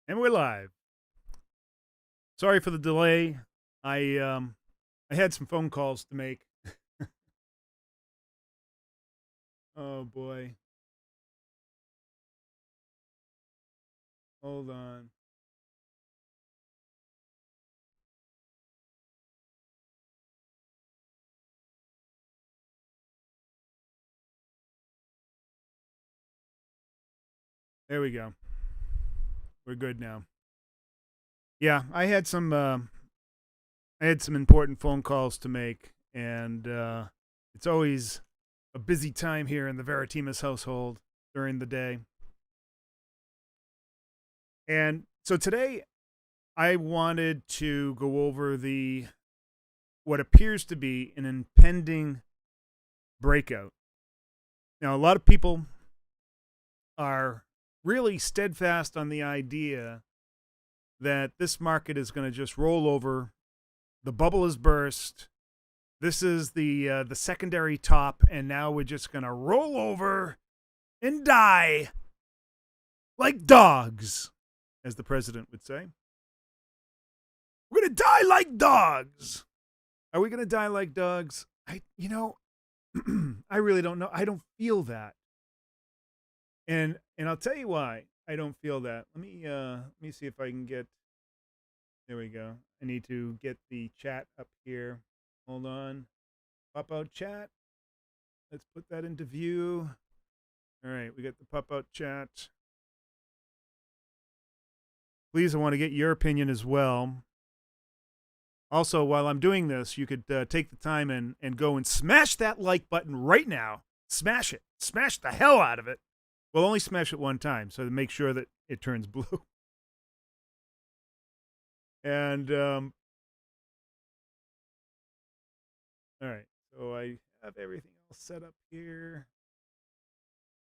And we're live. Sorry for the delay. I had some phone calls to make. Oh boy. Hold on. There we go. We're good now. Yeah, I had some important phone calls to make, and it's always a busy time here in the Veritimus household during the day. And so today I wanted to go over what appears to be an impending breakout. Now, a lot of people are really steadfast on the idea that this market is going to just roll over. The bubble has burst. This is the secondary top, and now we're just going to roll over and die like dogs, as the president would say. We're going to die like dogs. Are we going to die like dogs? I really don't know. I don't feel that. And I'll tell you why I don't feel that. Let me see if I can get. There we go. I need to get the chat up here. Hold on. Pop out chat. Let's put that into view. All right, we got the pop out chat. Please, I want to get your opinion as well. Also, while I'm doing this, you could take the time and go and smash that like button right now. Smash it. Smash the hell out of it. We'll only smash it one time, so to make sure that it turns blue. And, all right, so I have everything else set up here.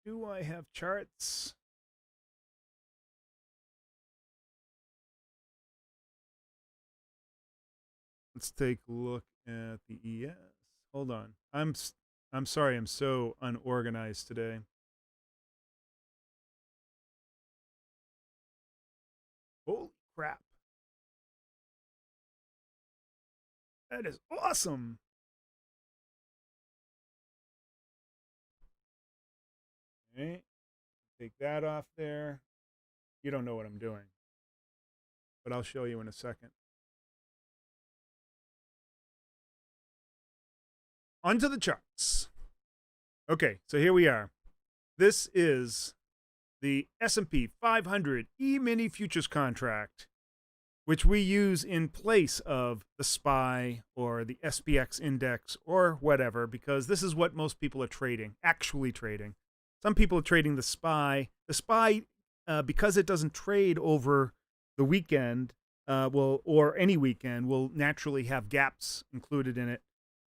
Do I have charts? Let's take a look at the ES. Hold on. I'm sorry, I'm so unorganized today. Holy crap. That is awesome. Okay. Take that off there. You don't know what I'm doing, but I'll show you in a second. Onto the charts. Okay, so here we are. This is the S&P 500 E-mini futures contract, which we use in place of the SPY or the SPX index or whatever, because this is what most people are trading, actually trading. Some people are trading the SPY. The SPY, because it doesn't trade over the weekend, or any weekend, will naturally have gaps included in it.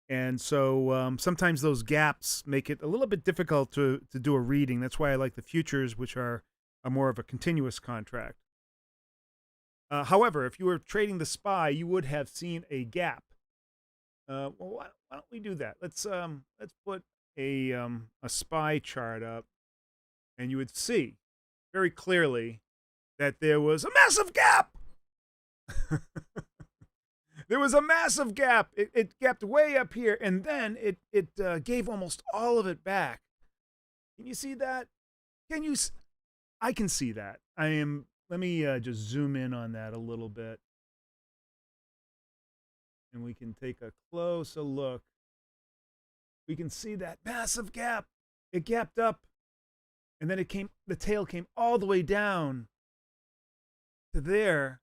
And so sometimes those gaps make it a little bit difficult to do a reading. That's why I like the futures, which are more of a continuous contract. However, if you were trading the SPY, you would have seen a gap. Well, why don't we do that? Let's put a SPY chart up, and you would see very clearly that there was a massive gap. There was a massive gap. It gapped way up here, and then it gave almost all of it back. Can you see that? I can see that. Let me just zoom in on that a little bit, and we can take a closer look. We can see that massive gap. It gapped up, and then the tail came all the way down to there,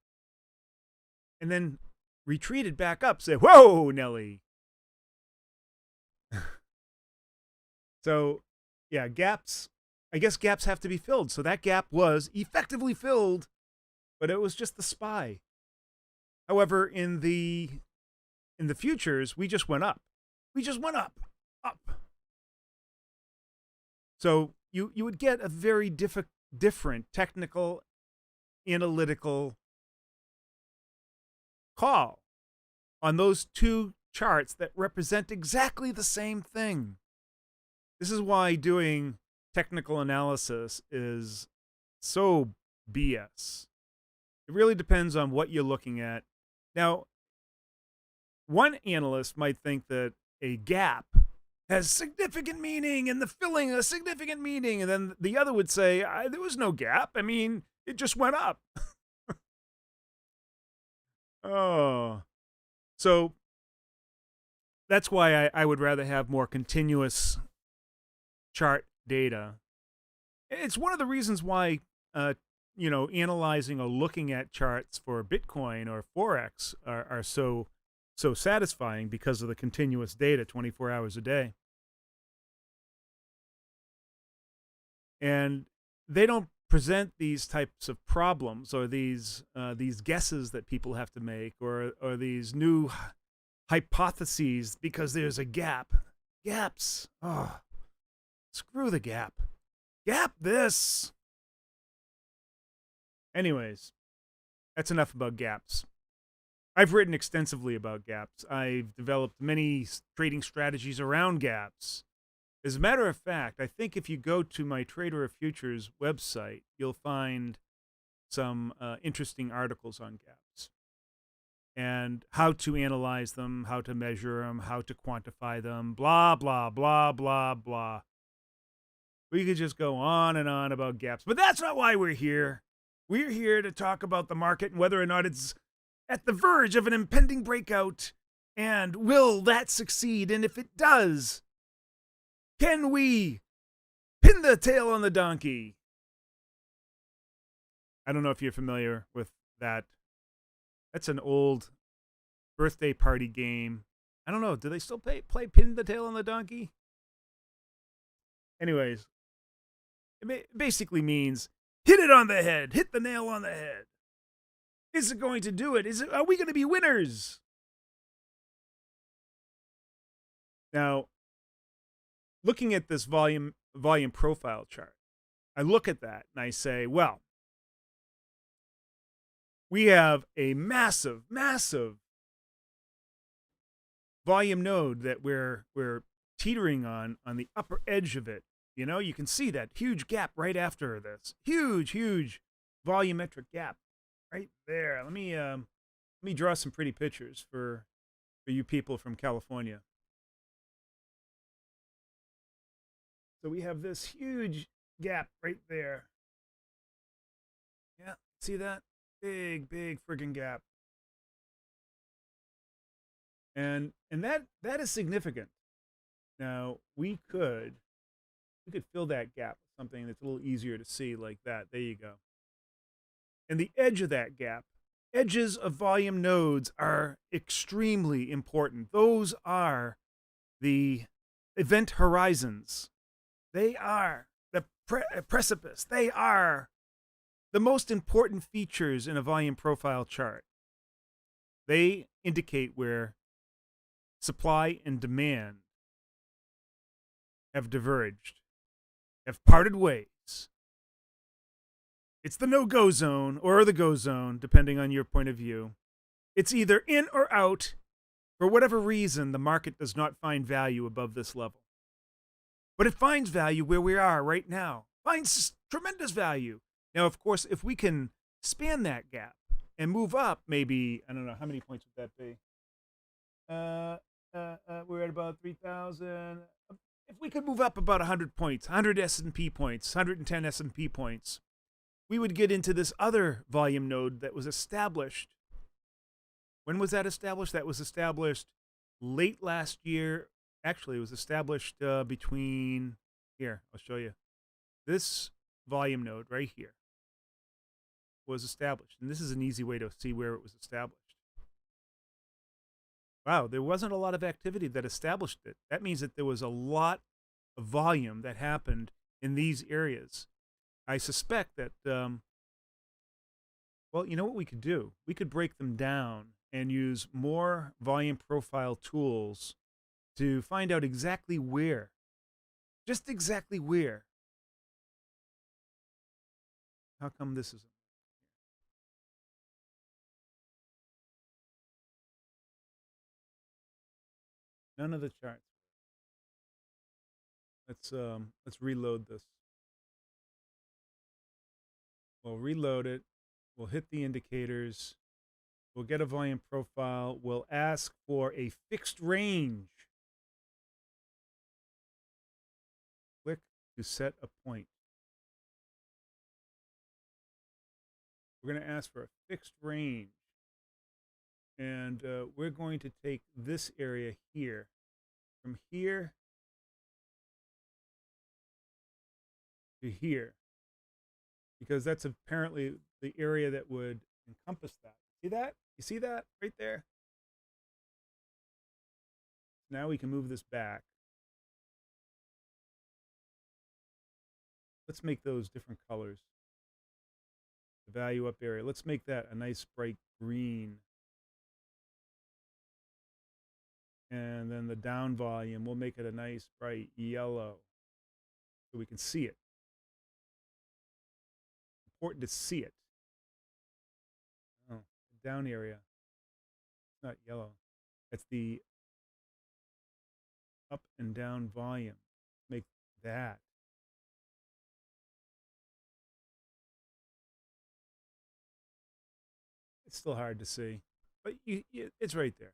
and then retreated back up. Say, whoa, Nelly. So, yeah, gaps. I guess gaps have to be filled. So that gap was effectively filled, but it was just the SPY. However, in the futures, we just went up. We just went up. So you would get a very different technical, analytical call on those two charts that represent exactly the same thing. This is why doing technical analysis is so BS. It really depends on what you're looking at. Now, one analyst might think that a gap has significant meaning and the filling a significant meaning. And then the other would say, there was no gap. I mean, it just went up. Oh, so that's why I would rather have more continuous chart data. It's one of the reasons why, analyzing or looking at charts for Bitcoin or Forex are so satisfying because of the continuous data 24 hours a day. And they don't present these types of problems or these guesses that people have to make or these new hypotheses because there's a gap. Gaps. Oh, screw the gap. Gap this. Anyways, that's enough about gaps. I've written extensively about gaps. I've developed many trading strategies around gaps. As a matter of fact, I think if you go to my Trader of Futures website, you'll find some interesting articles on gaps and how to analyze them, how to measure them, how to quantify them, blah, blah, blah, blah, blah. We could just go on and on about gaps, but that's not why we're here. We're here to talk about the market and whether or not it's at the verge of an impending breakout, and will that succeed? And if it does, can we pin the tail on the donkey? I don't know if you're familiar with that. That's an old birthday party game. I don't know. Do they still play pin the tail on the donkey? Anyways, it basically means hit it on the head. Hit the nail on the head. Is it going to do it? Are we going to be winners? Now, looking at this volume profile chart, I look at that and I say, well, we have a massive, massive volume node that we're teetering on the upper edge of it. You know, you can see that huge gap right after this. Huge volumetric gap right there. Let me draw some pretty pictures for you people from California. So we have this huge gap right there. Yeah, see that? Big friggin' gap. And that is significant. Now, we could fill that gap with something that's a little easier to see like that. There you go. And the edge of that gap, edges of volume nodes are extremely important. Those are the event horizons. They are the precipice. They are the most important features in a volume profile chart. They indicate where supply and demand have diverged, have parted ways. It's the no-go zone or the go zone, depending on your point of view. It's either in or out. For whatever reason, the market does not find value above this level. But it finds value where we are right now. Finds tremendous value. Now, of course, if we can span that gap and move up, maybe, I don't know, how many points would that be? We're at about 3,000. If we could move up about 100 points, 100 S&P points, 110 S&P points, we would get into this other volume node that was established. When was that established? That was established late last year. Actually, it was established between, here, I'll show you. This volume node right here was established. And this is an easy way to see where it was established. Wow, there wasn't a lot of activity that established it. That means that there was a lot of volume that happened in these areas. I suspect that, well, you know what we could do? We could break them down and use more volume profile tools to find out exactly where, just exactly where. How come this isn't? None of the charts. Let's reload this. We'll reload it. We'll hit the indicators. We'll get a volume profile. We'll ask for a fixed range. Click to set a point. We're going to ask for a fixed range. And we're going to take this area here. From here to here. Because that's apparently the area that would encompass that. See that? You see that right there? Now we can move this back. Let's make those different colors. The value up area. Let's make that a nice bright green. And then the down volume, we'll make it a nice bright yellow so we can see it. Important to see it. Oh, the down area. It's not yellow. That's the up and down volume. Make that. It's still hard to see, but it's right there.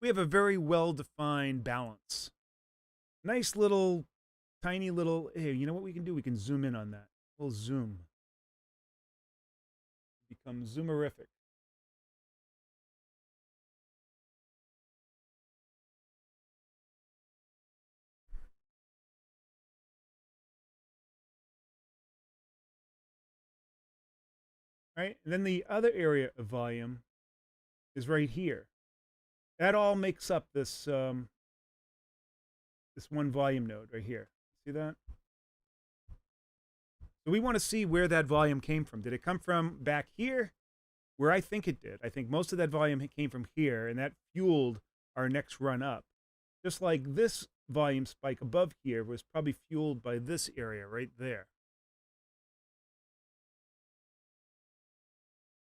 We have a very well-defined balance. Nice little, tiny little, hey, you know what we can do? We can zoom in on that. We'll zoom. Become zoomerific. Right? And then the other area of volume is right here. That all makes up this this one volume node right here. See that? So we want to see where that volume came from. Did it come from back here? Where I think it did. I think most of that volume came from here, and that fueled our next run up. Just like this volume spike above here was probably fueled by this area right there.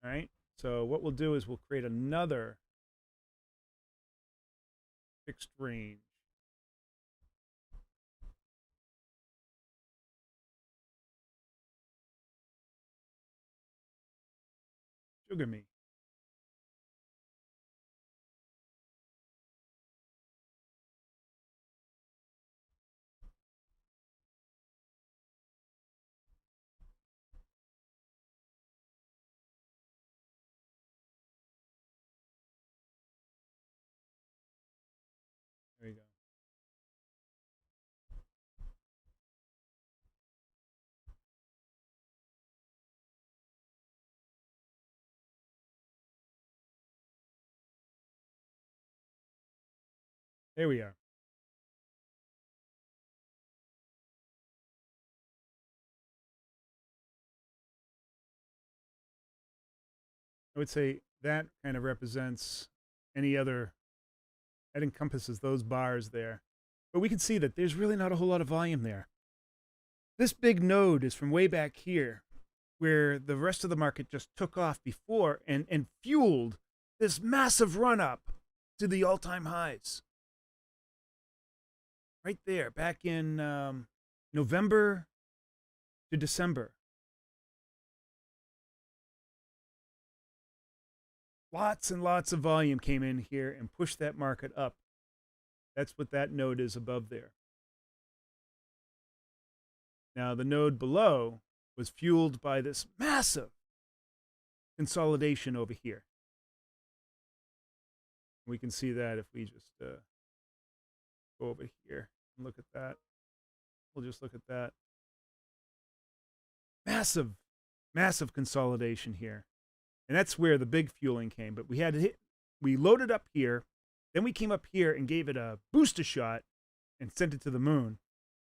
All right, so what we'll do is we'll create another fixed range. Sugar me. There you go. There we are. I would say that kind of represents any other, that encompasses those bars there. But we can see that there's really not a whole lot of volume there. This big node is from way back here, where the rest of the market just took off before and fueled this massive run up to the all-time highs. Right there, back in November to December. Lots and lots of volume came in here and pushed that market up. That's what that node is above there. Now, the node below was fueled by this massive consolidation over here. We can see that if we just go over here and look at that. We'll just look at that. Massive, massive consolidation here. And that's where the big fueling came. But we loaded up here, then we came up here and gave it a booster shot and sent it to the moon.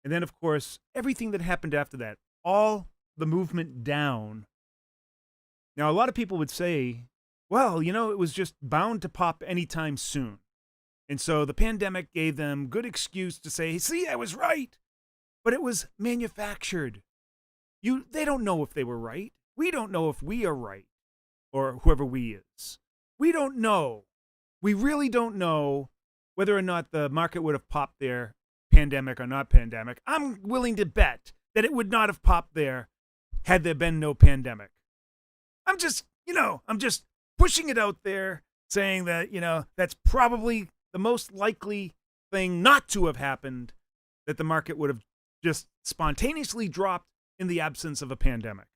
And then, of course, everything that happened after that, all the movement down. Now, a lot of people would say, well, you know, it was just bound to pop anytime soon. And so the pandemic gave them good excuse to say, see, I was right. But it was manufactured. They don't know if they were right. We don't know if we are right, or whoever we is. We don't know. We really don't know whether or not the market would have popped there, pandemic or not pandemic. I'm willing to bet that it would not have popped there had there been no pandemic. I'm just I'm just pushing it out there saying that, that's probably the most likely thing not to have happened, that the market would have just spontaneously dropped in the absence of a pandemic.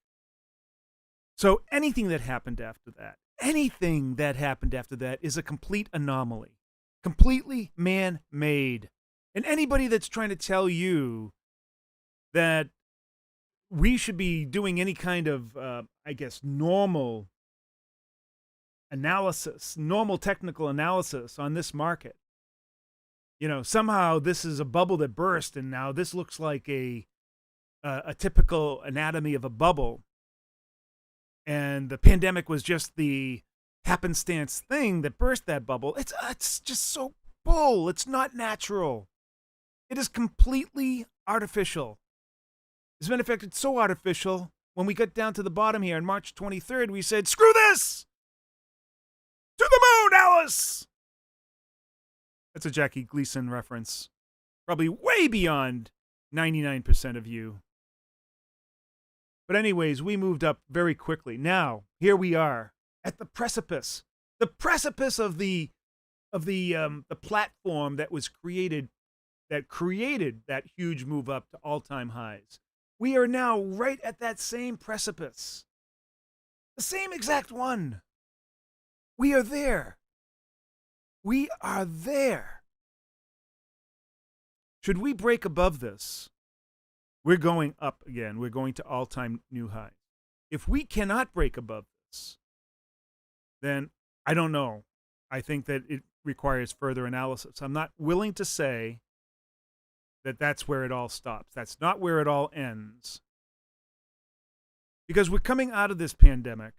So anything that happened after that is a complete anomaly, completely man-made. And anybody that's trying to tell you that we should be doing any kind of, normal analysis, normal technical analysis on this market, somehow this is a bubble that burst, and now this looks like a typical anatomy of a bubble, and the pandemic was just the happenstance thing that burst that bubble. It's just so bull. It's not natural. It is completely artificial. As a matter of fact, it's so artificial, when we got down to the bottom here on March 23rd, we said, screw this! To the moon, Alice! That's a Jackie Gleason reference. Probably way beyond 99% of you. But anyways, we moved up very quickly. Now, here we are at the precipice. The precipice of the platform that was created, that created that huge move up to all-time highs. We are now right at that same precipice. The same exact one. We are there. We are there. Should we break above this, we're going up again. We're going to all-time new highs. If we cannot break above this, then I don't know. I think that it requires further analysis. I'm not willing to say that that's where it all stops. That's not where it all ends. Because we're coming out of this pandemic.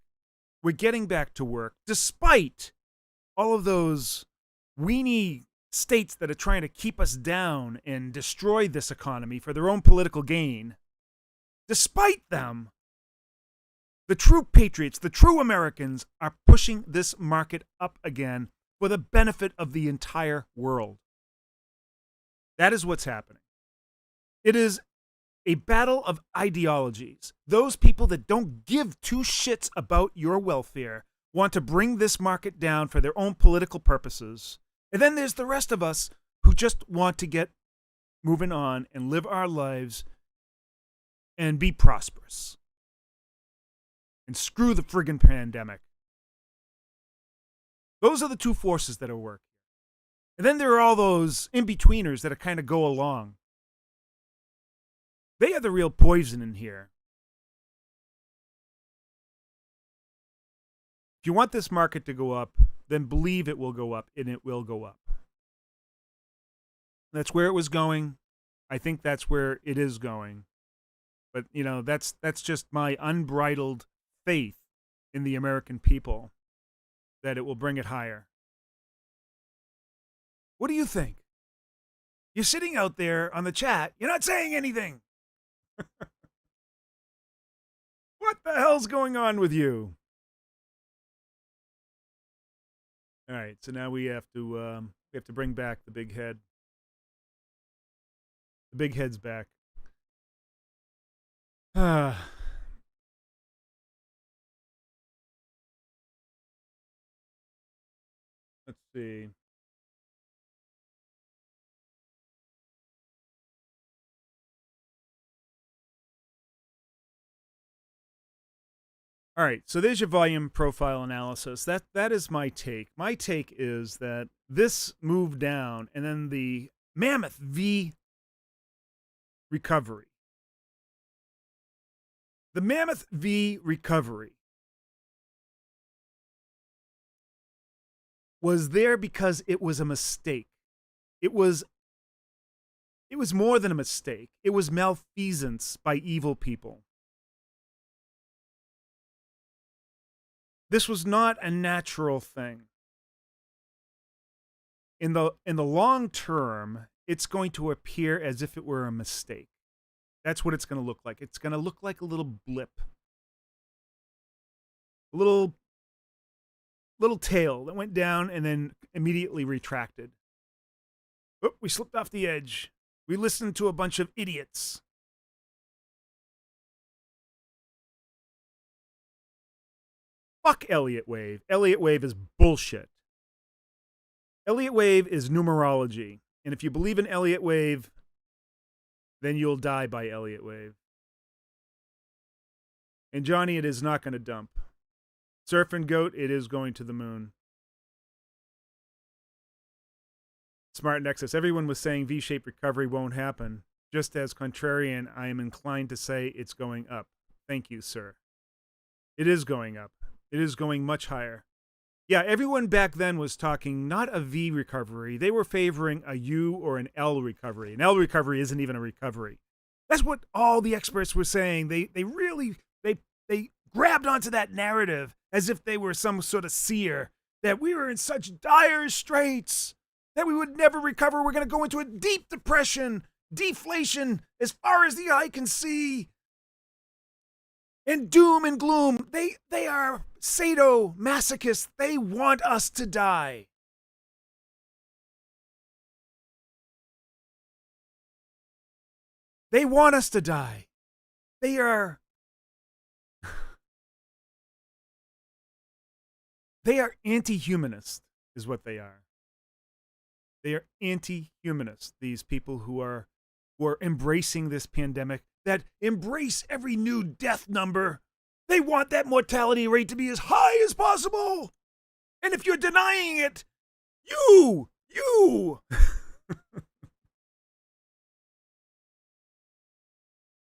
We're getting back to work, despite all of those weenie states that are trying to keep us down and destroy this economy for their own political gain. Despite them, the true patriots, the true Americans, are pushing this market up again for the benefit of the entire world. That is what's happening. It is a battle of ideologies. Those people that don't give two shits about your welfare want to bring this market down for their own political purposes. And then there's the rest of us who just want to get moving on and live our lives and be prosperous. And screw the friggin' pandemic. Those are the two forces that are working. And then there are all those in-betweeners that kind of go along. They are the real poison in here. If you want this market to go up, then believe it will go up, and it will go up. That's where it was going. I think that's where it is going. But, that's just my unbridled faith in the American people that it will bring it higher. What do you think? You're sitting out there on the chat. You're not saying anything. What the hell's going on with you? All right, so now we have to bring back the big head. The big head's back. Let's see. All right, so there's your volume profile analysis. That is my take. My take is that this move down and then the mammoth V recovery. The mammoth V recovery was there because it was a mistake. It was more than a mistake. It was malfeasance by evil people. This was not a natural thing. In the long term, it's going to appear as if it were a mistake. That's what it's going to look like. It's going to look like a little blip. A little tail that went down and then immediately retracted. Oh, we slipped off the edge. We listened to a bunch of idiots. Fuck Elliott wave. Elliott wave is bullshit. Elliott wave is numerology. And if you believe in Elliott wave, then you'll die by Elliott wave. And Johnny, it is not going to dump. Surf and Goat, it is going to the moon. Smart Nexus, everyone was saying V-shaped recovery won't happen. Just as contrarian, I am inclined to say it's going up. Thank you, sir. It is going up. It is going much higher. Yeah, everyone back then was talking not a V recovery. They were favoring a U or an L recovery. An L recovery isn't even a recovery. That's what all the experts were saying. They grabbed onto that narrative as if they were some sort of seer, that we were in such dire straits that we would never recover. We're going to go into a deep depression, deflation as far as the eye can see. And doom and gloom. They are sadomasochists. They want us to die. They want us to die. They are anti-humanist, is what they are. They are anti-humanist, these people who are embracing this pandemic, that embrace every new death number. They want that mortality rate to be as high as possible. And if you're denying it, you.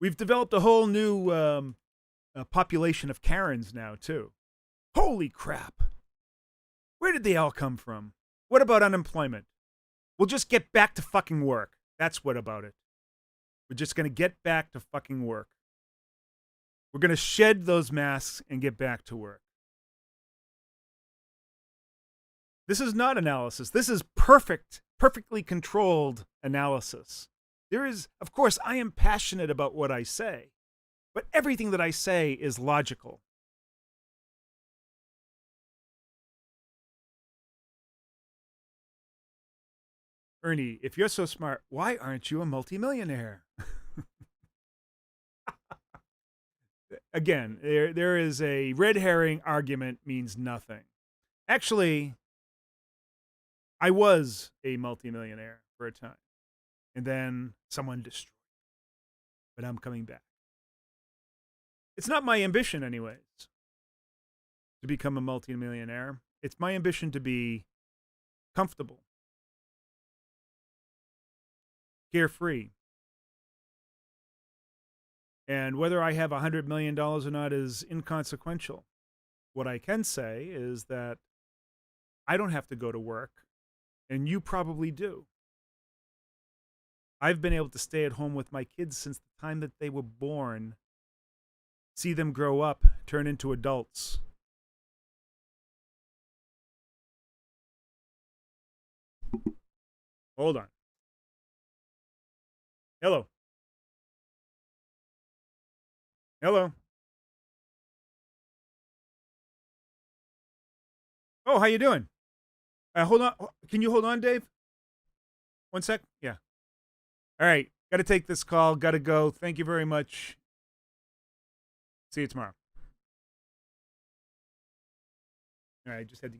We've developed a whole new population of Karens now, too. Holy crap. Where did they all come from? What about unemployment? We'll just get back to fucking work. That's what about it. We're just going to get back to fucking work. We're going to shed those masks and get back to work. This is not analysis. This is perfectly controlled analysis. There is, of course, I am passionate about what I say, but everything that I say is logical. Ernie, if you're so smart, why aren't you a multimillionaire? Again, there is a red herring argument means nothing. Actually, I was a multimillionaire for a time. And then someone destroyed me. But I'm coming back. It's not my ambition, anyways, to become a multimillionaire. It's my ambition to be comfortable, carefree. And whether I have $100 million or not is inconsequential. What I can say is that I don't have to go to work, and you probably do. I've been able to stay at home with my kids since the time that they were born, see them grow up, turn into adults. Hold on. Hello. Hello. Oh, how you doing? Hold on. Can you hold on, Dave? One sec. Yeah. All right. Got to take this call. Got to go. Thank you very much. See you tomorrow. All right. Just had to